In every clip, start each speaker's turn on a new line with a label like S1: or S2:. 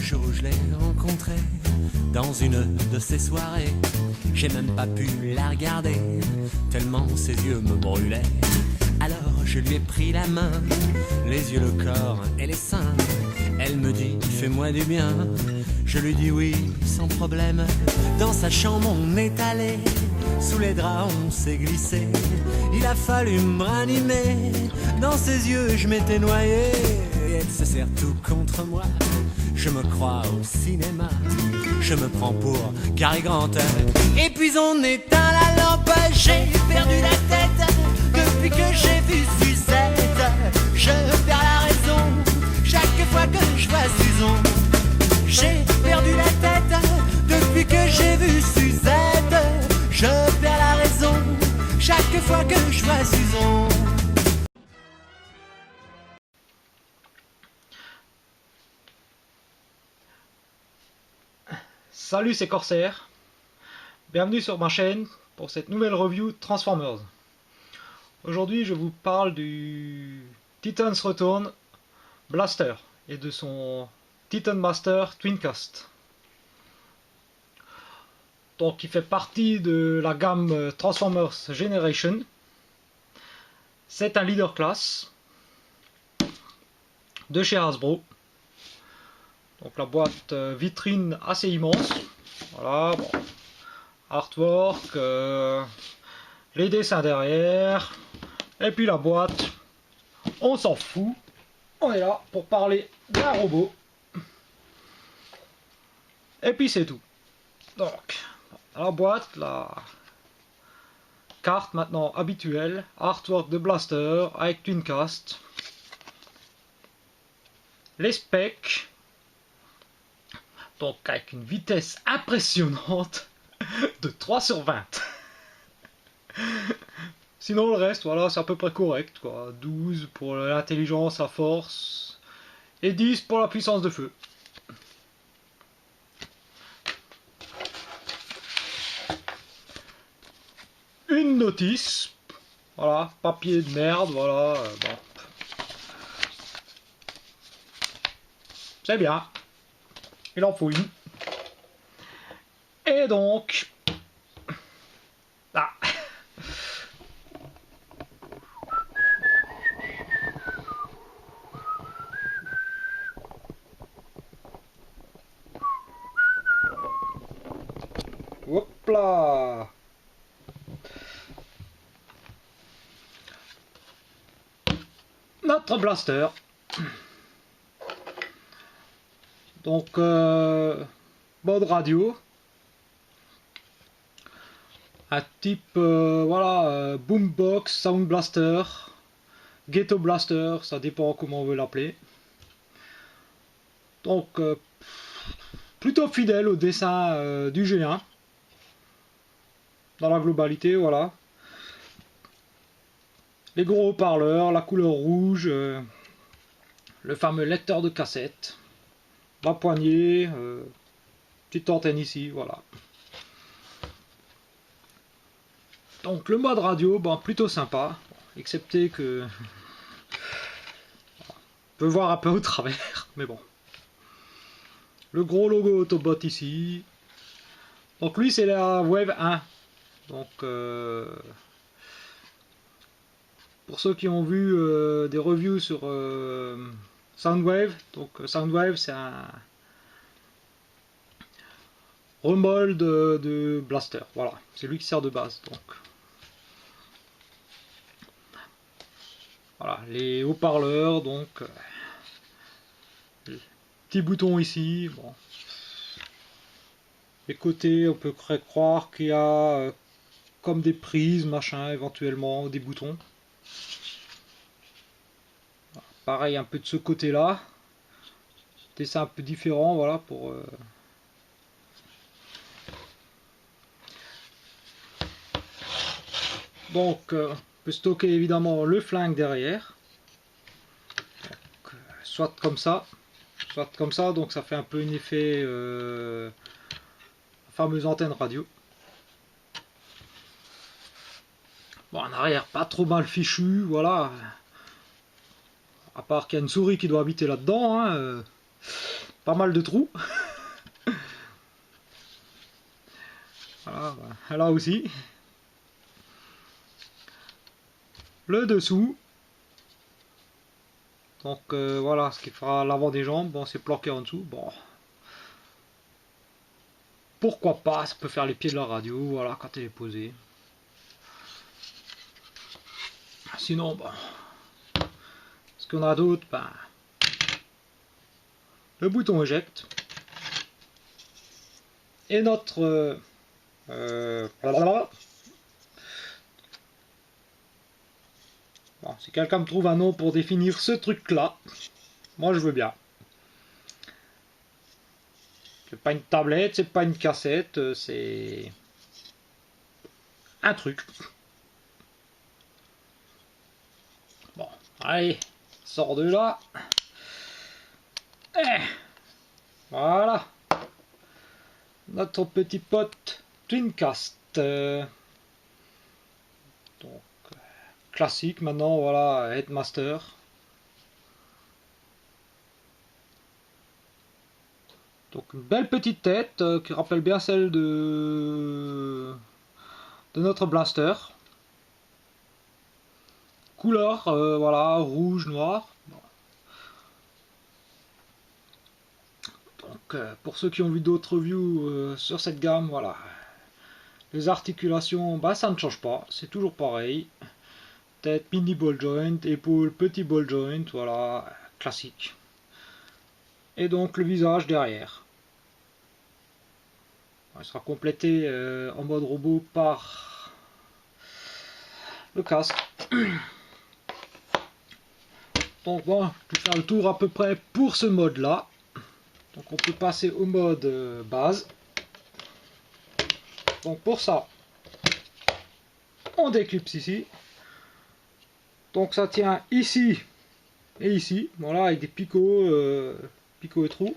S1: jour où je l'ai rencontrée dans une de ces soirées, j'ai même pas pu la regarder, tellement ses yeux me brûlaient. Alors je lui ai pris la main, les yeux, le corps et les seins. Elle me dit, fais-moi du bien. Je lui dis oui, sans problème. Dans sa chambre on est allé, sous les draps on s'est glissé. Il a fallu me ranimer, dans ses yeux je m'étais noyé. Et elle se serre tout contre moi, je me crois au cinéma. Je me prends pour Cary Grant. Et puis on éteint la lampe, j'ai perdu la tête. Depuis que j'ai vu Suzette, je perds la raison chaque fois que je vois Suzon. J'ai perdu la tête depuis que j'ai vu Suzette. Je perds la raison chaque fois que je vois Suzon.
S2: Salut, c'est Corsair. Bienvenue sur ma chaîne pour cette nouvelle review Transformers. Aujourd'hui, je vous parle du Titans Return Blaster et de son Titan Master Twincast. Donc, il fait partie de la gamme Transformers Generation. C'est un leader class de chez Hasbro. Donc la boîte vitrine assez immense. Voilà, bon. Artwork, les dessins derrière, et puis la boîte, on s'en fout. On est là pour parler d'un robot. Et puis c'est tout. Donc, la boîte, la carte maintenant habituelle, artwork de Blaster avec Twincast. Les specs. Donc avec une vitesse impressionnante de 3/20. Sinon le reste, voilà, c'est à peu près correct, quoi. 12 pour l'intelligence, la force, et 10 pour la puissance de feu. Une notice, voilà, papier de merde, voilà, bon. C'est bien. Il en faut une. Et donc... Ah. Hop là. Notre blaster. Donc, mode radio, un type, voilà, boombox, sound blaster, ghetto blaster, ça dépend comment on veut l'appeler. Donc, plutôt fidèle au dessin du G1, dans la globalité, voilà. Les gros haut-parleurs, la couleur rouge, le fameux lecteur de cassette. La poignée, petite antenne ici, voilà. Donc le mode radio, bon, plutôt sympa, excepté que on peut voir un peu au travers, mais bon. Le gros logo Autobot ici. Donc lui c'est la Wave 1. Donc pour ceux qui ont vu des reviews sur Soundwave, donc Soundwave c'est un remold de Blaster, voilà, c'est lui qui sert de base. Donc voilà, les haut-parleurs, donc petit bouton ici, bon. Les côtés, on peut croire qu'il y a comme des prises, machin, éventuellement, des boutons. Pareil un peu de ce côté là, dessin un peu différent, voilà, pour donc on peut stocker évidemment le flingue derrière, donc, soit comme ça, donc ça fait un peu un effet la fameuse antenne radio. Bon, en arrière pas trop mal fichu, voilà. À part qu'il y a une souris qui doit habiter là-dedans, hein, pas mal de trous. Voilà, là aussi. Le dessous. Donc voilà ce qui fera l'avant des jambes. Bon, c'est planqué en dessous. Bon. Pourquoi pas, ça peut faire les pieds de la radio, voilà, quand elle est posée. Sinon, bon. Ce qu'on a d'autre, ben. Le bouton éjecte. Et notre. Bon, si quelqu'un me trouve un nom pour définir ce truc-là, moi je veux bien. C'est pas une tablette, c'est pas une cassette, c'est un truc. Bon, allez, sors de là. Voilà. Notre petit pote Twincast. Donc, classique maintenant, voilà, Headmaster. Donc une belle petite tête qui rappelle bien celle de notre blaster. Couleur, voilà, rouge, noir. Bon. Donc pour ceux qui ont vu d'autres reviews sur cette gamme, voilà. Les articulations, bah ça ne change pas, c'est toujours pareil. Tête, mini ball joint, épaule, petit ball joint, voilà, classique. Et donc le visage derrière. Il sera complété en mode robot par le casque. Donc bon, je vais faire le tour à peu près pour ce mode là. Donc on peut passer au mode base. Donc pour ça, on déclipse ici. Donc ça tient ici et ici, voilà, avec des picots, picots et trous.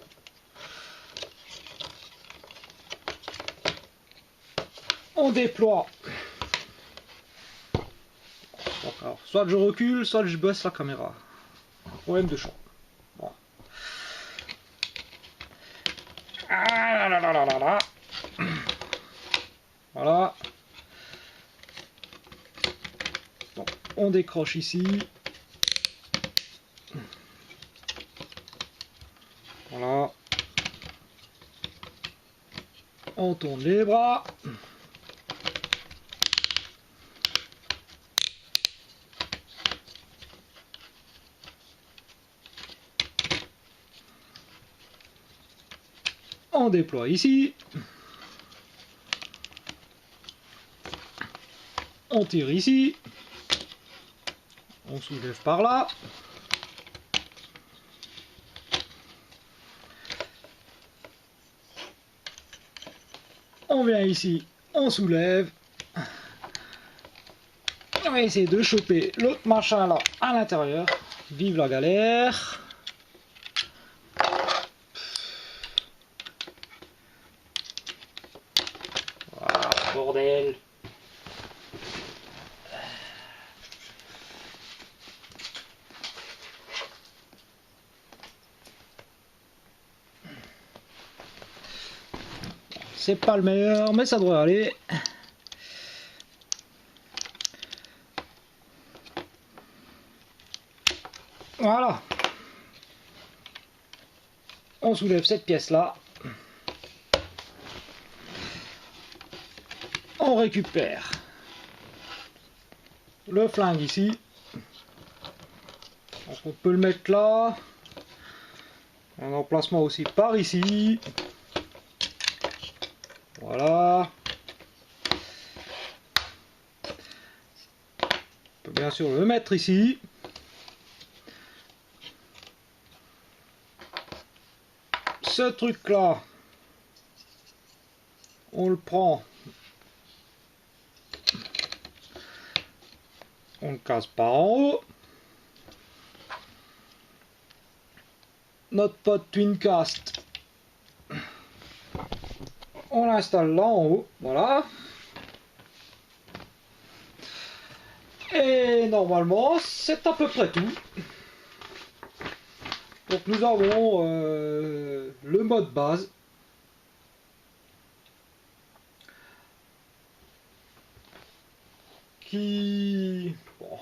S2: On déploie. Donc, alors, soit je recule, soit je baisse la caméra. Problème de champ. Bon. Ah là là là là là. Voilà. Donc, on décroche ici. Voilà. On tourne les bras. On déploie ici. On tire ici. On soulève par là. On vient ici, on soulève. On va essayer de choper l'autre machin là à l'intérieur. Vive la galère. Voilà, bordel. C'est pas le meilleur, mais ça devrait aller. Voilà. On soulève cette pièce là. On récupère le flingue ici. Donc on peut le mettre là. Un emplacement aussi par ici. Voilà. On peut bien sûr le mettre ici. Ce truc là, on le prend. On le casse par en haut. Notre pote Twincast, on l'installe là en haut, voilà. Et normalement, c'est à peu près tout. Donc nous avons le mode base. Qui... Bon,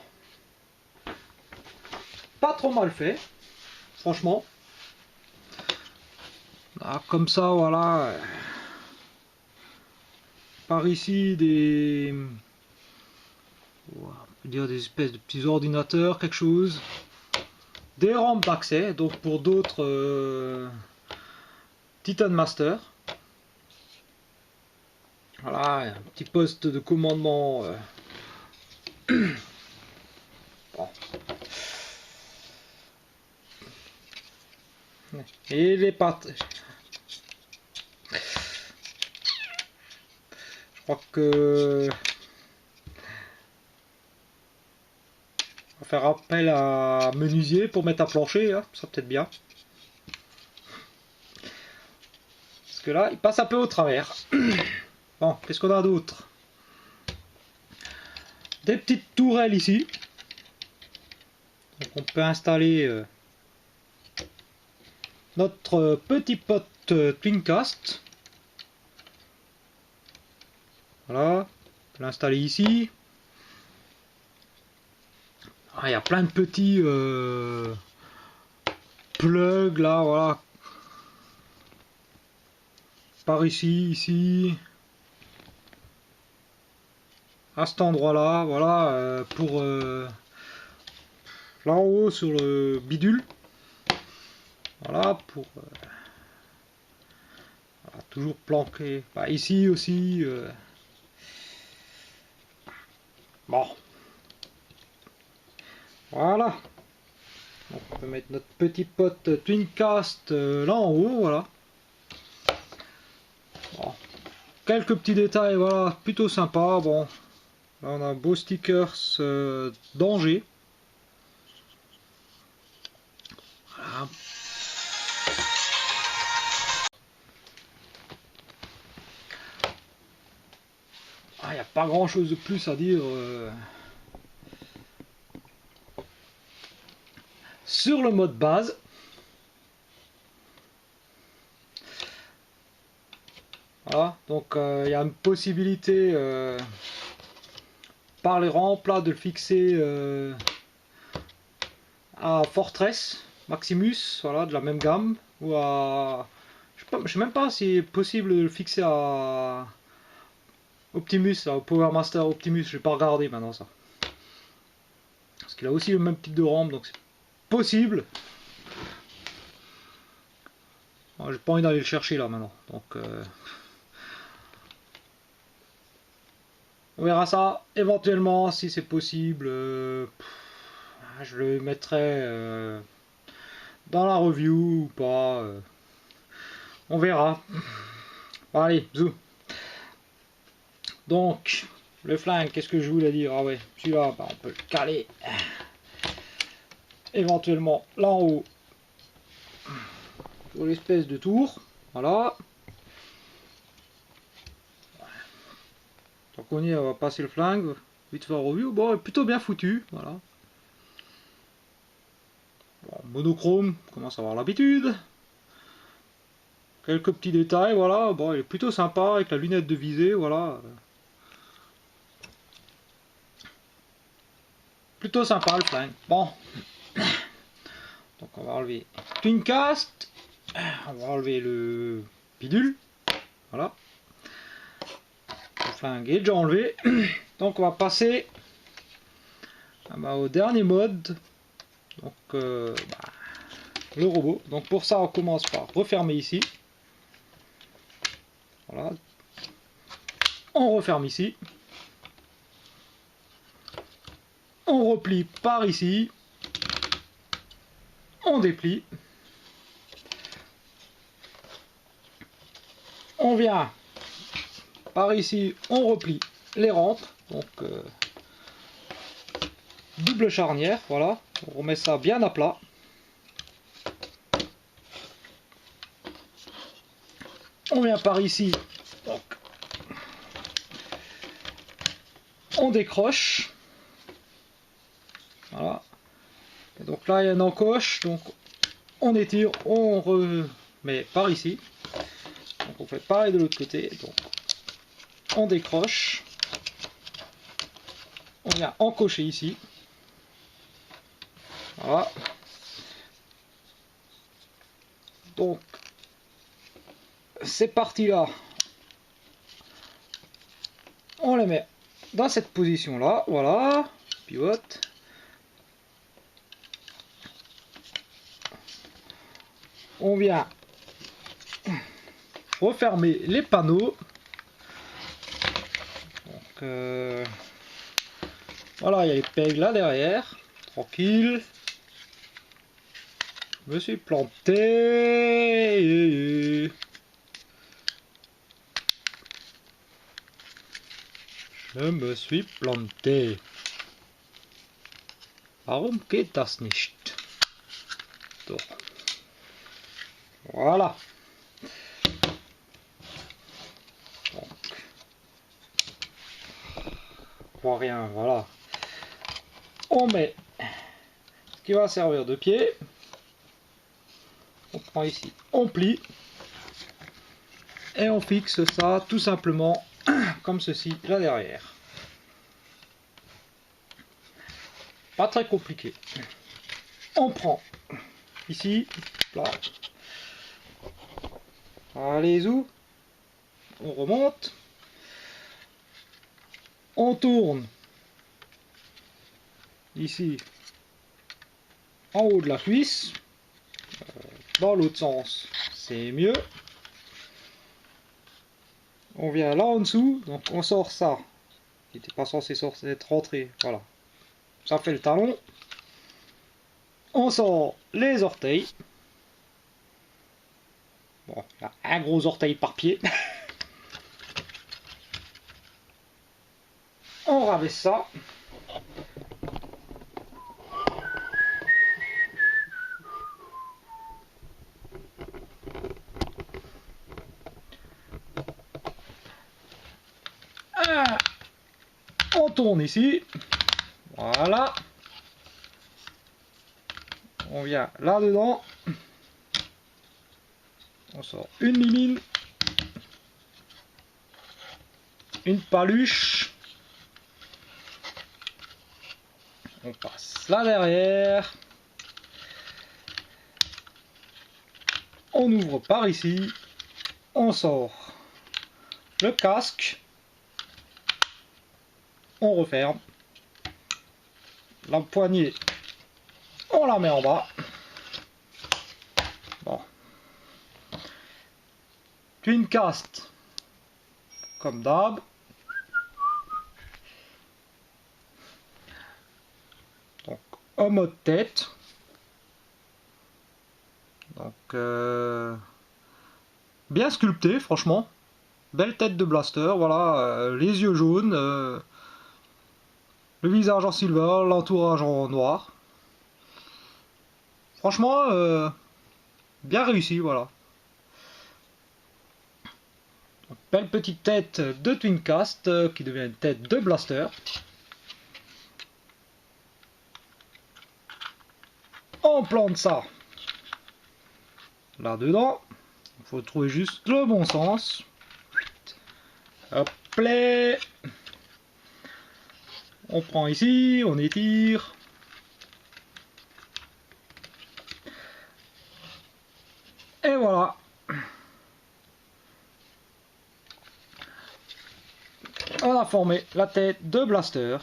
S2: pas trop mal fait, franchement. Ah, comme ça, voilà. Par ici, des... on peut dire des espèces de petits ordinateurs, quelque chose. Des rampes d'accès, donc pour d'autres Titan Master. Voilà, un petit poste de commandement. Bon. Et les pattes. Je crois que on va faire appel à menuisier pour mettre à plancher, hein, ça peut-être bien. Parce que là, il passe un peu au travers. Bon, qu'est-ce qu'on a d'autre? Des petites tourelles ici. Donc on peut installer notre petit pote Twincast. Voilà, on peut l'installer ici. Ah, il y a plein de petits plugs là, voilà. Par ici, ici. À cet endroit là, voilà, pour là en haut sur le bidule. Voilà, pour voilà, toujours planqué. Bah, ici aussi. Bon. Voilà. Donc, on peut mettre notre petit pote Twincast là en haut, voilà. Bon. Quelques petits détails, voilà, plutôt sympa. Bon, là on a un beau stickers danger. Voilà. Ah, il n'y a pas grand chose de plus à dire sur le mode base. Voilà, donc il y a une possibilité par les rampes là de le fixer à Fortress Maximus, voilà, de la même gamme, ou à... Je sais même pas si c'est possible de le fixer à Optimus, là, au Power Master Optimus, je vais pas regarder maintenant ça. Parce qu'il a aussi le même type de rampe, donc c'est possible. Bon, j'ai pas envie d'aller le chercher là maintenant, donc on verra ça éventuellement si c'est possible. Je le mettrai dans la review ou pas. On verra. Bon, allez, zou. Donc, le flingue, qu'est-ce que je voulais dire? Ah ouais, celui-là, bah, on peut le caler éventuellement là en haut sur l'espèce de tour. Voilà. Donc on y est, on va passer le flingue. Vite faire review. Bon, plutôt bien foutu. Voilà. Bon, monochrome, on commence à avoir l'habitude. Quelques petits détails, voilà. Bon, il est plutôt sympa avec la lunette de visée, voilà. Plutôt sympa le flingue. Bon. Donc on va enlever Twincast. On va enlever le bidule. Voilà. Le flingue est déjà enlevé. Donc on va passer au dernier mode. Donc le robot. Donc pour ça on commence par refermer ici. Voilà. On referme ici. On replie par ici. On déplie. On vient par ici, on replie les rampes. Donc double charnière, voilà. On remet ça bien à plat. On vient par ici. Donc, on décroche. Voilà. Et donc là, il y a une encoche. Donc, on étire, on remet par ici. Donc on fait pareil de l'autre côté. Donc on décroche. On vient encocher ici. Voilà. Donc ces parties-là, on les met dans cette position-là. Voilà. Pivote. On vient refermer les panneaux. Donc, voilà, il y a les pegs là derrière. Tranquille. Je me suis planté. Je me suis planté. Warum geht das nicht? So. Voilà. Donc. On voit rien, voilà. On met ce qui va servir de pied. On prend ici, on plie. Et on fixe ça tout simplement comme ceci là derrière. Pas très compliqué. On prend ici, là. Allez où? On remonte. On tourne ici en haut de la cuisse. Dans l'autre sens, c'est mieux. On vient là en dessous, donc on sort ça, qui n'était pas censé être rentré. Voilà, ça fait le talon. On sort les orteils. Bon, il y a un gros orteil par pied. On rabaisse ça. On tourne ici. Voilà. On vient là-dedans. On sort une mimine. Une paluche. On passe là derrière. On ouvre par ici. On sort le casque. On referme. La poignée, on la met en bas. Bon. Twin cast, comme d'hab. Donc, en mode tête. Donc, bien sculpté, franchement. Belle tête de blaster, voilà. Les yeux jaunes. Le visage en silver, l'entourage en noir. Franchement, bien réussi, voilà. Belle petite tête de Twincast qui devient une tête de blaster. On plante ça là-dedans. Il faut trouver juste le bon sens. Hop là. On prend ici, on étire. Et voilà. On a formé la tête de blaster.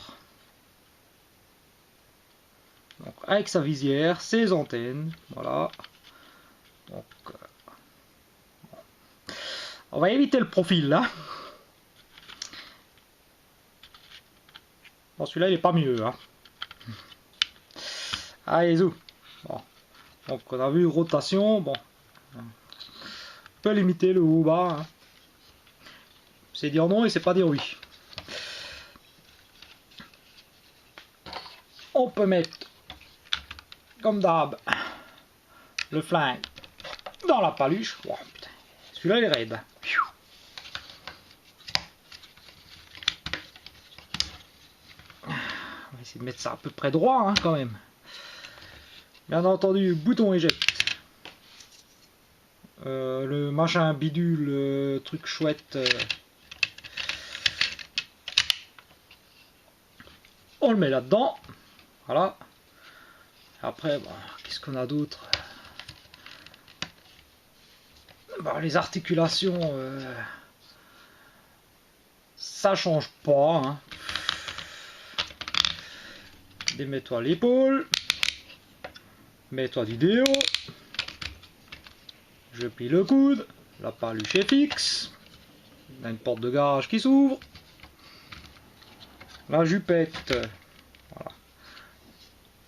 S2: Donc, avec sa visière, ses antennes. Voilà. Donc, on va éviter le profil là. Bon, celui-là, il est pas mieux. Hein. Allez, zou. Bon. Donc, on a vu rotation. Bon. On peut limiter le haut bas. Hein. C'est dire non et c'est pas dire oui. On peut mettre, comme d'hab, le flingue dans la paluche. Oh, putain. Celui-là, il est raide. On va essayer de mettre ça à peu près droit, hein, quand même. Bien entendu, bouton éjecte. le machin bidule, le truc chouette. On le met là-dedans. Voilà. Après, bon, qu'est-ce qu'on a d'autre? Bon, les articulations, ça change pas. Hein. Démets-toi l'épaule. Mets-toi du déo. Je plie le coude. La paluche est fixe. On a une porte de garage qui s'ouvre. La jupette. Voilà.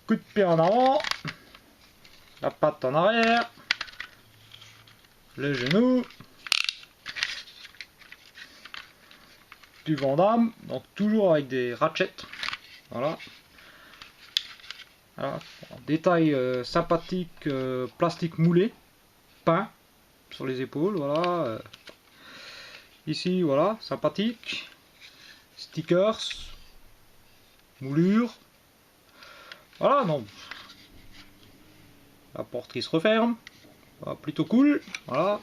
S2: Coup de pied en avant. La patte en arrière. Le genou. Du Vandame. Donc toujours avec des ratchets. Voilà. Voilà. Détail sympathique, plastique moulé. Peint sur les épaules, voilà. Ici, voilà, sympathique. Stickers, moulure. Voilà, non. La porte qui se referme. Voilà, plutôt cool. Voilà.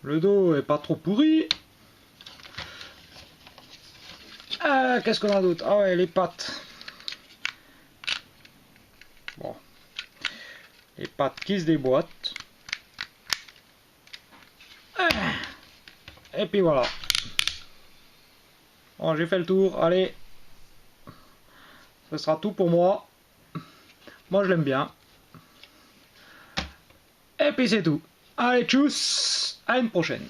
S2: Le dos est pas trop pourri. Qu'est-ce qu'on a d'autre? Ah ouais, les pattes. Bon. Les pattes qui se déboîtent. Et puis voilà. Bon, j'ai fait le tour. Allez. Ce sera tout pour moi. Moi, je l'aime bien. Et puis c'est tout. Allez, tchuss. À une prochaine.